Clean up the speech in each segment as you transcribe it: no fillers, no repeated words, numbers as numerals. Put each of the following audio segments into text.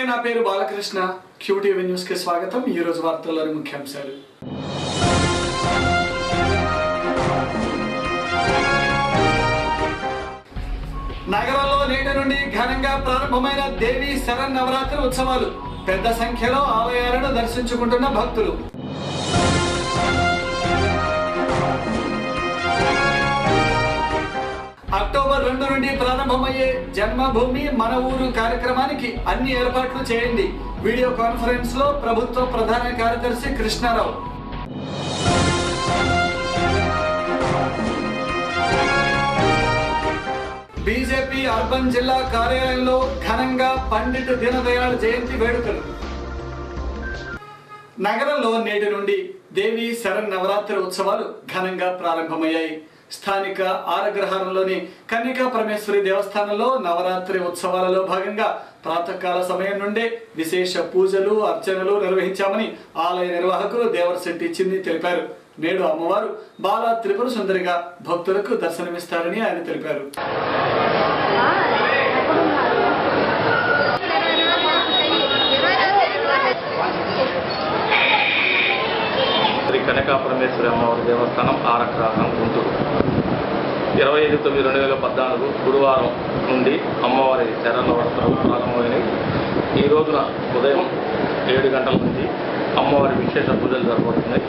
నా పేరు Balakrishna. QTV news కి స్వాగతం. ఈ రోజు వార్తల్లోని ముఖ్యాంశాలు. నగరంలో నేటి నుండి ఘనంగా ప్రారంభమైన దేవి శరన్నవరాత్రి ఉత్సవాలు. పెద్ద సంఖ్యలో ఆలయాలను దర్శించుకుంటున్న భక్తులు. అక్టోబర్ 2 నుండి ప్రారంభమయ్యే జన్మభూమి మన ఊరు కార్యక్రమానికి అన్ని ఏర్పాట్లు చేయండి. వీడియో కాన్ఫరెన్స్ లో ప్రభుత్వ ప్రధాన కార్యదర్శి కృష్ణారావు. బీజేపీ అర్బన్ జిల్లా కార్యాలయంలో ఘనంగా పండిట్ దీనదయాళ్ జయంతి వేడుకలు. నగరంలో నేటి నుండి దేవి శరన్నవరాత్రి ఉత్సవాలు ఘనంగా ప్రారంభమయ్యాయి. స్థానిక ఆరగ్రహారంలోని కన్యకా పరమేశ్వరి దేవస్థానంలో నవరాత్రి ఉత్సవాలలో భాగంగా ప్రాతకాల సమయం నుండే విశేష పూజలు అర్చనలు నిర్వహించామని ఆలయ నిర్వాహకులు దేవరశెట్టి చిన్ని తెలిపారు. నేడు అమ్మవారు బాలా త్రిపుర సుందరిగా భక్తులకు దర్శనమిస్తారని ఆయన తెలిపారు. శ్రీ కనకా పరమేశ్వరి అమ్మవారి దేవస్థానం ఆరగ్రహారం గుంటూరు. 25/9/2014 గురువారం నుండి అమ్మవారి శరన్నవరాత్రులు ప్రారంభమైనవి. ఈ రోజున ఉదయం 7 గంటల నుంచి అమ్మవారి విశేష పూజలు జరగబడుతున్నాయి.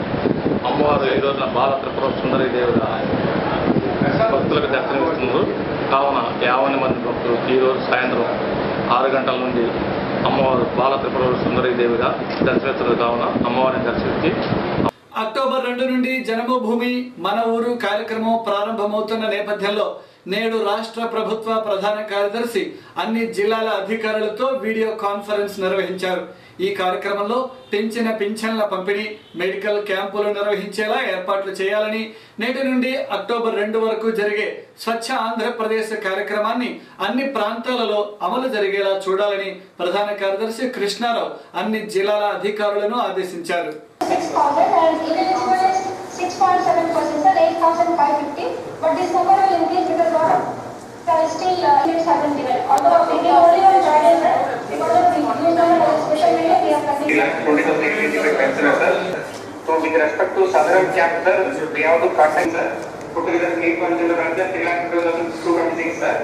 అమ్మవారు ఈ రోజున బాల త్రిపుర సుందరి దేవిగా భక్తులకు దర్శనమిస్తున్నారు. కావున 50 మంది భక్తులు ఈరోజు సాయంత్రం 6 గంటల నుండి అమ్మవారు బాల త్రిపుర సుందరి దేవిగా దర్శనమిస్తున్నారు. కావున అమ్మవారిని దర్శించి అక్టోబర్ 2 నుండి జన్మభూమి మన ఊరు కార్యక్రమం ప్రారంభమవుతున్న నేపథ్యంలో నేడు రాష్ట్ర ప్రభుత్వ ప్రధాన కార్యదర్శి అన్ని జిల్లాల అధికారులతో వీడియో కాన్ఫరెన్స్ నిర్వహించారు. ఈ కార్యక్రమంలో పెంచిన పింఛన్ల పంపిణీ, మెడికల్ క్యాంపులు నిర్వహించేలా ఏర్పాట్లు చేయాలని, నేటి నుండి అక్టోబర్ 2 వరకు జరిగే స్వచ్ఛ ఆంధ్రప్రదేశ్ కార్యక్రమాన్ని అన్ని ప్రాంతాలలో అమలు జరిగేలా చూడాలని ప్రధాన కార్యదర్శి కృష్ణారావు అన్ని జిల్లాల అధికారులను ఆదేశించారు. 6,000 and ineligible is 6.7%, 8,550. But this number will increase because lot of still units have been given. Although we can only on guidance because of the new number special media we have continued. 20,000 eligible pensioner sir. So with respect to Southern camp sir, we have to contact sir. Put together 8.0 range 3,226 sir.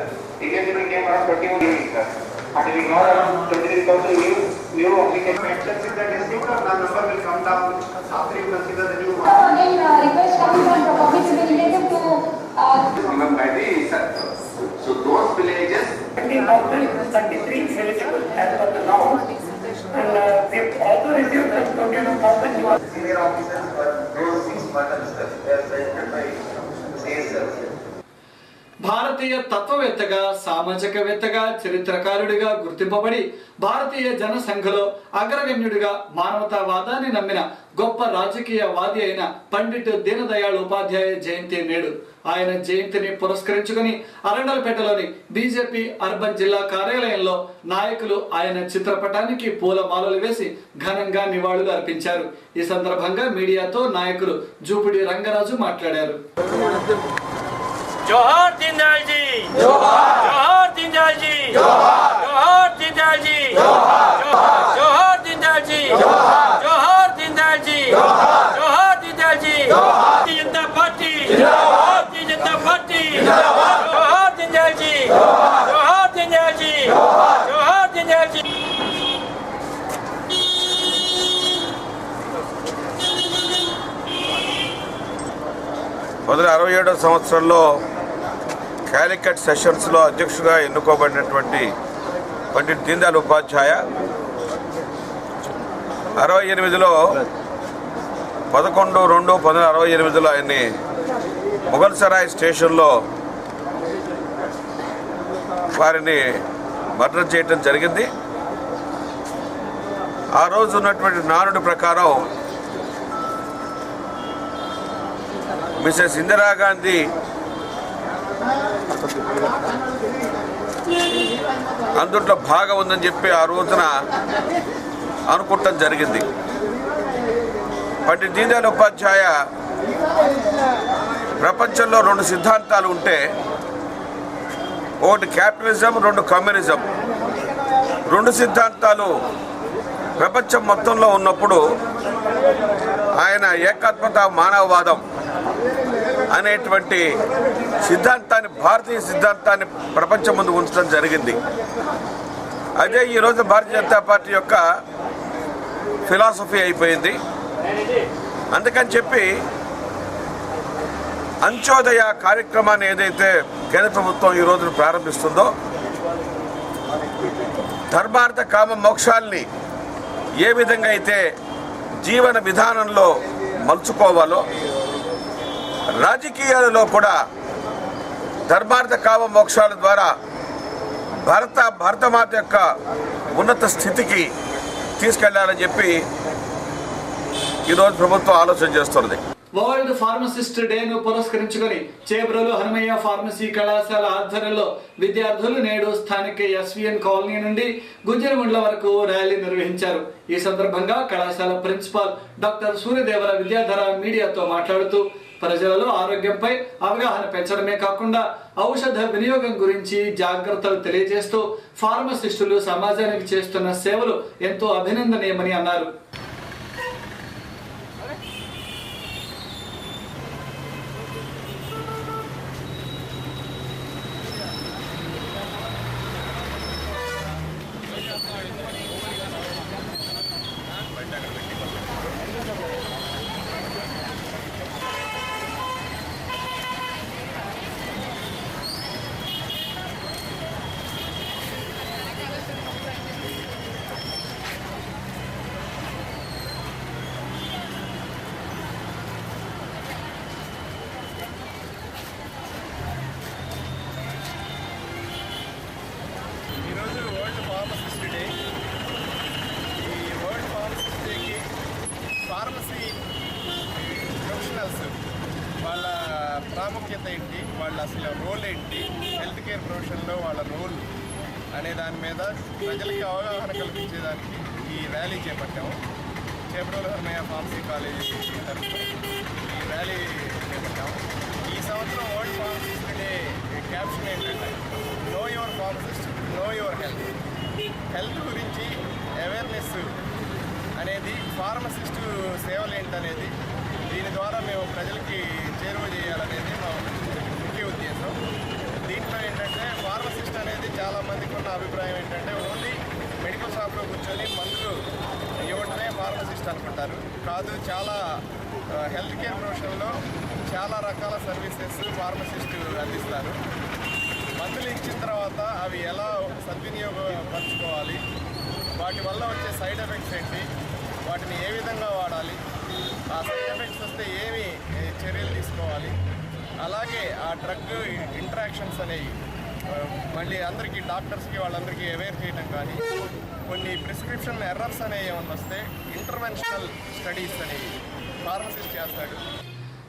Eligible came around 21 units sir. And we got around 23,000 new application actions in the district. The number will come down after you consider the new one. Again, request coming from the public to be related to Given by the sir. So those villages 33 eligible as per the law, and they also received 22,000 new senior officers for those 6 months sir. They are selected by CS sir. భారతీయ తత్వవేత్తగా, సామాజికవేత్తగా, చరిత్రకారుడిగా గుర్తింపబడి భారతీయ జనసంఘలో అగ్రగణ్యుడిగా మానవతావాదాన్ని నమ్మిన గొప్ప రాజకీయవాది అయిన పండిట్ దీనదయాళ్ ఉపాధ్యాయ జయంతి నేడు. ఆయన జయంతిని పురస్కరించుకుని అరండలపేటలోని BJP urban జిల్లా కార్యాలయంలో నాయకులు ఆయన చిత్రపటానికి పూలమాలలు వేసి ఘనంగా నివాళులు అర్పించారు. ఈ సందర్భంగా మీడియాతో నాయకులు జూపిడి రంగరాజు మాట్లాడారు. जोहार दीनदयाल जी, जोहार दीनदयाल जी, जोहार दीनदयाल जी, जोहार दीनदयाल जी, जोहार दीनदयाल जी, जोहार दीनदयाल जी, भारतीय जनता पार्टी, भारतीय जनता पार्टी, जोहार दीनदयाल जी, जोहार दीनदयाल जी, जोहार दीनदयाल जी. మొదటి 67వ సంవత్సరంలో క్యాలికట్ సెషన్స్లో అధ్యక్షుడిగా ఎన్నుకోబడినటువంటి పండిట్ దీనదయాళ్ ఉపాధ్యాయ 68లో 11/2/1968లో ఆయన్ని ముఘల్ సరాయ్ స్టేషన్లో వారిని మర్డర్ చేయటం జరిగింది. ఆ రోజు ఉన్నటువంటి నానుడి ప్రకారం మిసెస్ ఇందిరాగాంధీ అందుట్లో భాగం ఉందని చెప్పి ఆ రోజున అనుకుంటాం జరిగింది. పండిట్ దీనదయాళ్ ఉపాధ్యాయ ప్రపంచంలో 2 సిద్ధాంతాలు ఉంటే, ఒకటి క్యాపిటలిజం, 2 కమ్యూనిజం. రెండు సిద్ధాంతాలు ప్రపంచం మొత్తంలో ఉన్నప్పుడు ఆయన ఏకాత్మత మానవవాదం అనేటువంటి సిద్ధాంతాన్ని, భారతీయ సిద్ధాంతాన్ని ప్రపంచం ముందు ఉంచడం జరిగింది. అదే ఈరోజు భారతీయ జనతా పార్టీ యొక్క ఫిలాసఫీ అయిపోయింది. అందుకని చెప్పి అంత్యోదయ కార్యక్రమాన్ని ఏదైతే కేంద్ర ప్రభుత్వం ఈ రోజున ప్రారంభిస్తుందో, ధర్మార్థ కామ మోక్షాల్ని ఏ విధంగా అయితే జీవన విధానంలో మలుచుకోవాలో, రాజకీయాలలో కూడా ధర్మార్థ కామ మోక్షాల ద్వారా భారతమాత యొక్క ఉన్నత స్థితికి తీసుకెళ్లాలని చెప్పి ఈరోజు ప్రభుత్వం ఆలోచన చేస్తున్నది. వరల్డ్ ఫార్మసిస్ట్ డేను పురస్కరించుకొని చేబ్రోలు హనుమయ్య ఫార్మసీ కళాశాల ఆధ్వర్యంలో విద్యార్థులు నేడు స్థానిక ఎస్విఎన్ కాలనీ నుండి గుంజనగుండ్ల వరకు ర్యాలీ నిర్వహించారు. ఈ సందర్భంగా కళాశాల ప్రిన్సిపాల్ డాక్టర్ సూర్యదేవర విద్యాధర మీడియాతో మాట్లాడుతూ ప్రజలలో ఆరోగ్యంపై అవగాహన పెంచడమే కాకుండా ఔషధ వినియోగం గురించి జాగ్రత్తలు తెలియజేస్తూ ఫార్మసిస్టులు సమాజానికి చేస్తున్న సేవలు ఎంతో అభినందనీయమని అన్నారు. ఫార్మసీ ప్రొఫెషనల్స్ వాళ్ళ ప్రాముఖ్యత ఏంటి, వాళ్ళ అసలు రోల్ ఏంటి, హెల్త్ కేర్ ప్రొఫెషన్లో వాళ్ళ రోల్ అనే దాని మీద ప్రజలకి అవగాహన కల్పించేదానికి ఈ ర్యాలీ చేపట్టాము. చేబ్రోలు హనుమయ్య ఫార్మసీ కాలేజీ తరఫున ఈ ర్యాలీ చేపట్టాము. ఈ సంవత్సరం వరల్డ్ ఫార్మసిస్ట్ డే క్యాప్షన్ ఏంటంటే know your pharmacist, know your health. Health గురించి అవేర్నెస్ అనేది, ఫార్మసిస్టు సేవలు ఏంటనేది, దీని ద్వారా మేము ప్రజలకి చేరువ చేయాలనేది మా ముఖ్య ఉద్దేశం. దీంట్లో ఏంటంటే ఫార్మసిస్ట్ అనేది చాలామందికి ఉన్న అభిప్రాయం ఏంటంటే ఓన్లీ మెడికల్ షాప్లో కూర్చొని మందులు ఇవ్వడమే ఫార్మసిస్ట్ అనుకుంటారు. కాదు, చాలా హెల్త్ కేర్ ప్రొఫెషన్లో చాలా రకాల సర్వీసెస్ ఫార్మసిస్టు అందిస్తారు. మందులు ఇచ్చిన తర్వాత అవి ఎలా సద్వినియోగపరచుకోవాలి, వాటి వల్ల వచ్చే సైడ్ ఎఫెక్ట్స్ ఏంటి, వాటిని ఏ విధంగా వాడాలి, ఆ సైడ్ ఎఫెక్ట్స్ వస్తే ఏమి చర్యలు తీసుకోవాలి, అలాగే ఆ డ్రగ్ ఇంటరాక్షన్స్ అనేవి మళ్ళీ అందరికీ డాక్టర్స్కి వాళ్ళందరికీ అవేర్ చేయడం కానీ, కొన్ని ప్రిస్క్రిప్షన్ ఎర్రర్స్ అనేవి ఏమన్నా వస్తే ఇంటర్వెన్షనల్ స్టడీస్ అనేవి ఫార్మసిస్ట్ చేస్తాడు.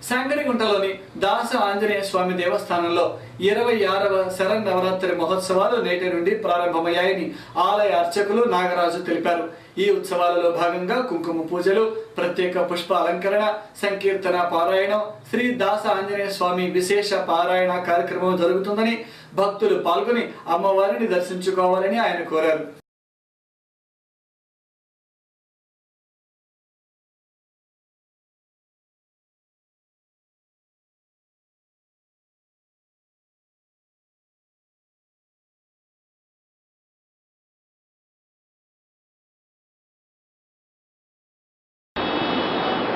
సంగడిగుంటలోని దాస ఆంజనేయ స్వామి దేవస్థానంలో 26వ శరన్నవరాత్రి మహోత్సవాలు నేటి నుండి ప్రారంభమయ్యాయని ఆలయ అర్చకులు నాగరాజు తెలిపారు. ఈ ఉత్సవాలలో భాగంగా కుంకుమ పూజలు, ప్రత్యేక పుష్ప అలంకరణ, సంకీర్తన పారాయణం, శ్రీ దాస ఆంజనేయ స్వామి విశేష పారాయణ కార్యక్రమం జరుగుతుందని భక్తులు పాల్గొని అమ్మవారిని దర్శించుకోవాలని ఆయన కోరారు.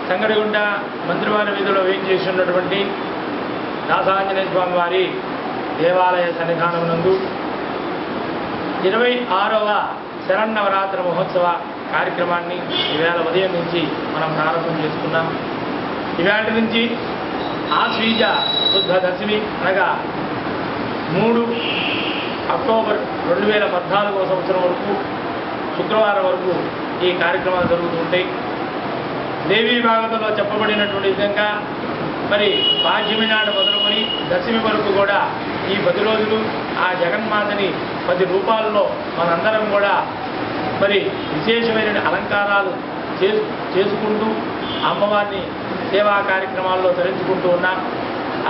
సంగడిగుంట మంత్రివారి వీధిలో వేయించేసి ఉన్నటువంటి దాసాంజనేయ స్వామి వారి దేవాలయ సన్నిధానం నందు 26వ శరన్నవరాత్రి మహోత్సవ కార్యక్రమాన్ని ఈవేళ ఉదయం నుంచి మనం ప్రారంభం చేసుకున్నాం. ఈవేళ నుంచి ఆశ్వీజ శుద్ధ దశమి అనగా 3 అక్టోబర్ 2014వ సంవత్సరం వరకు శుక్రవారం వరకు ఈ కార్యక్రమాలు జరుగుతుంటాయి. దేవీ భాగవతంలో చెప్పబడినటువంటి విధంగా మరి పాడ్యమి నాడు మొదలుకొని దశమి వరకు కూడా ఈ 10 రోజులు ఆ జగన్మాతని 10 రూపాల్లో మనందరం కూడా మరి విశేషమైన అలంకారాలు చేసుకుంటూ అమ్మవారిని సేవా కార్యక్రమాల్లో తరించుకుంటూ ఉన్నాం.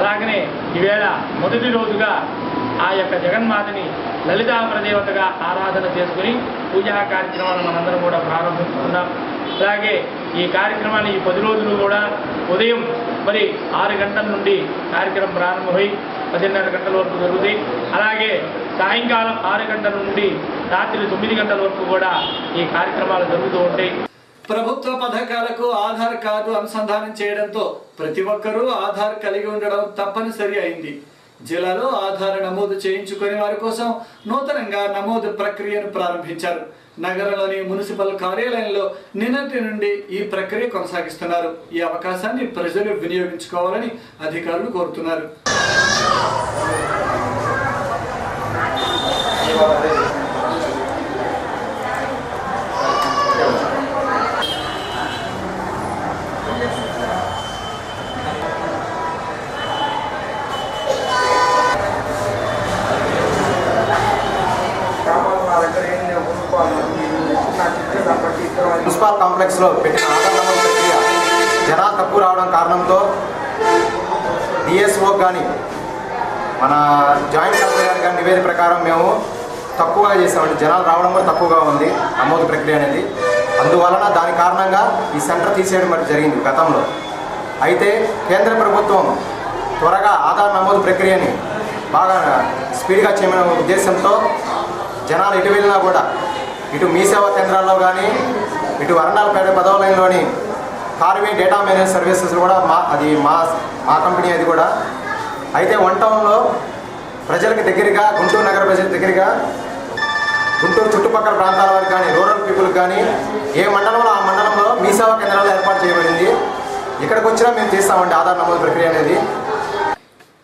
అలాగనే ఈవేళ మొదటి రోజుగా ఆ యొక్క జగన్మాతని లలితా పరదేవతగా ఆరాధన చేసుకుని పూజా కార్యక్రమాలను మనందరం కూడా ప్రారంభిస్తున్నాం. అలాగే ఈ కార్యక్రమాన్ని ఈ 10 రోజులు కూడా ఉదయం మరి 6 గంటల నుండి కార్యక్రమం ప్రారంభమై 10:30 గంటల వరకు జరుగుతాయి. అలాగే సాయంకాలం 6 గంటల నుండి రాత్రి 9 గంటల వరకు కూడా ఈ కార్యక్రమాలు జరుగుతూ ఉంటాయి. ప్రభుత్వ పథకాలకు ఆధార్ కార్డు అనుసంధానం చేయడంతో ప్రతి ఒక్కరూ ఆధార్ కలిగి ఉండడం తప్పనిసరి అయింది. జిల్లాలో ఆధార్ నమోదు చేయించుకునే వారి కోసం నూతనంగా నమోదు ప్రక్రియను ప్రారంభించారు. నగరంలోని మున్సిపల్ కార్యాలయంలో నిన్నటి నుండి ఈ ప్రక్రియ కొనసాగిస్తున్నారు. ఈ అవకాశాన్ని ప్రజలు వినియోగించుకోవాలని అధికారులు కోరుతున్నారు. మున్సిపల్ కాంప్లెక్స్లో పెట్టిన ఆధార్ నమోదు ప్రక్రియ జనాలు తక్కువ రావడం కారణంతో డిఎస్ఓ కానీ మన జాయింట్ కలెక్టర్ గారి కానీ నివేదిక ప్రకారం మేము తక్కువగా చేసామండి. జనాలు రావడం కూడా తక్కువగా ఉంది నమోదు ప్రక్రియ అనేది. అందువలన దాని కారణంగా ఈ సెంటర్ తీసేయడం మరి జరిగింది గతంలో. అయితే కేంద్ర ప్రభుత్వం త్వరగా ఆధార్ నమోదు ప్రక్రియని బాగా స్పీడ్గా చేయమనే ఉద్దేశంతో జనాలు ఎటు వెళ్ళినా కూడా ఇటు మీ సేవా కేంద్రాల్లో కానీ ఇటు వరండాలపేట పదవులైన్లోని కార్వే డేటా మేనేజ్ సర్వీసెస్ కూడా మా కంపెనీ అది కూడా. అయితే 1 టౌన్లో ప్రజలకు దగ్గరగా, గుంటూరు నగర ప్రజలకు దగ్గరగా, గుంటూరు చుట్టుపక్కల ప్రాంతాల వారికి కానీ, రూరల్ పీపుల్కి కానీ ఏ మండలంలో ఆ మండలంలో మీ సేవా కేంద్రాలు ఏర్పాటు చేయబడింది. ఇక్కడికి వచ్చినా మేము చేస్తామండి ఆధార్ నమోదు ప్రక్రియ అనేది.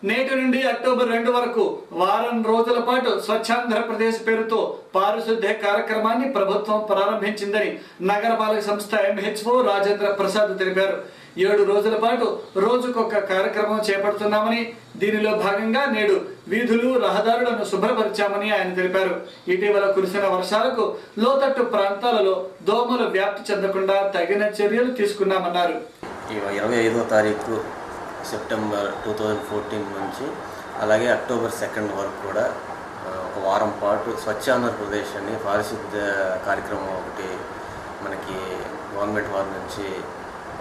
నేటి నుండి అక్టోబర్ 2 వరకు వారం రోజుల పాటు స్వచ్ఛాంధ్రప్రదేశ్ పేరుతో పారిశుద్ధ్య కార్యక్రమాన్ని ప్రభుత్వం ప్రారంభించిందని నగరపాలక సంస్థ MHO రాజేంద్ర ప్రసాద్ తెలిపారు. 7 రోజుల పాటు రోజుకొక కార్యక్రమం చేపడుతున్నామని, దీనిలో భాగంగా నేడు వీధులు, రహదారులను శుభ్రపరిచామని ఆయన తెలిపారు. ఇటీవల కురిసిన వర్షాలకు లోతట్టు ప్రాంతాలలో దోమలు వ్యాప్తి చెందకుండా తగిన చర్యలు తీసుకున్నామన్నారు. 25వ తారీఖు సెప్టెంబర్ 2014 నుంచి అలాగే అక్టోబర్ 2 వరకు కూడా ఒక వారం పాటు స్వచ్ఛాంధ్రప్రదేశ్ అని పారిశుద్ధ్య కార్యక్రమం ఒకటి మనకి గవర్నమెంట్ వారి నుంచి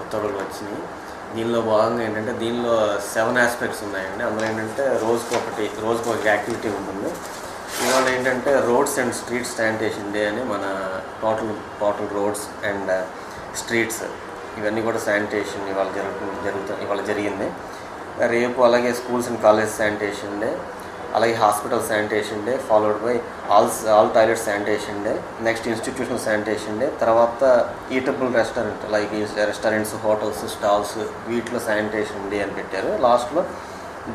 ఉత్తర్వులు వచ్చినాయి. దీనిలో భాగంగా ఏంటంటే దీనిలో 7 ఆస్పెక్ట్స్ ఉన్నాయండి. అందులో ఏంటంటే రోజుకు ఒక యాక్టివిటీ ఉంటుంది. ఇవాళ ఏంటంటే roads and street sanitation day అని మన టోటల్ రోడ్స్ అండ్ స్ట్రీట్స్ ఇవన్నీ కూడా శానిటేషన్ ఇవాళ జరిగింది. రేపు అలాగే schools and college sanitation day, అలాగే hospital sanitation day, followed by all toilet sanitation day, next institutional sanitation day, తర్వాత eatable restaurant like restaurants, hotels, stalls వీటిలో శానిటేషన్ డే అని పెట్టారు. లాస్ట్లో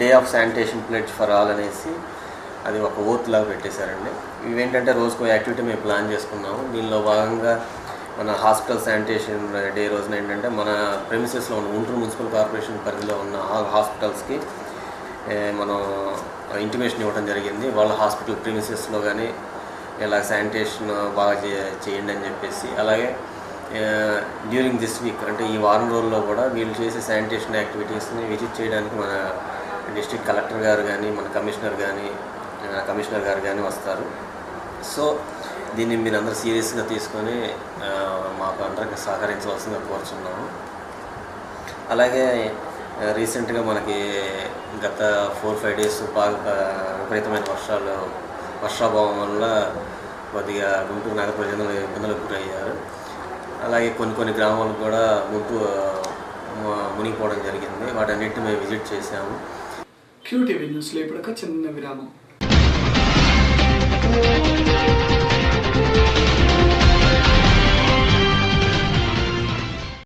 day of sanitation pledge for all అనేసి అది ఒక oath లాగా పెట్టేశారండి. ఇవేంటంటే రోజుకో యాక్టివిటీ మేము ప్లాన్ చేసుకున్నాము. దీనిలో భాగంగా మన హాస్పిటల్ శానిటేషన్ డే రోజున ఏంటంటే మన ప్రెమిసెస్లో ఉన్న గుంటూరు మున్సిపల్ కార్పొరేషన్ పరిధిలో ఉన్న ఆల్ హాస్పిటల్స్కి మనం ఇంటిమేషన్ ఇవ్వడం జరిగింది. వాళ్ళ హాస్పిటల్ ప్రెమిసెస్లో కానీ ఇలా శానిటేషన్ బాగా చేయండి అని చెప్పేసి. అలాగే డ్యూరింగ్ దిస్ వీక్ అంటే ఈ వారం రోజుల్లో కూడా వీళ్ళు చేసే శానిటేషన్ యాక్టివిటీస్ని విజిట్ చేయడానికి మన డిస్ట్రిక్ట్ కలెక్టర్ గారు కానీ మన కమిషనర్ గారు కానీ వస్తారు. సో దీన్ని మీరు అందరూ సీరియస్గా తీసుకొని మాకు అందరికీ సహకరించవలసిందిగా కోరుచున్నాము. అలాగే రీసెంట్గా మనకి గత 4-5 డేస్ బాగా విపరీతమైన వర్షాభావం వల్ల కొద్దిగా గుంటూరు నగర ప్రజలు ఇబ్బందులకు గురయ్యారు. అలాగే కొన్ని గ్రామాలకు కూడా మునిగిపోవడం జరిగింది. వాటన్నిటిని మేము విజిట్ చేశాము. QTV న్యూస్లో ఇప్పుడు ఒక చిన్న విరామం.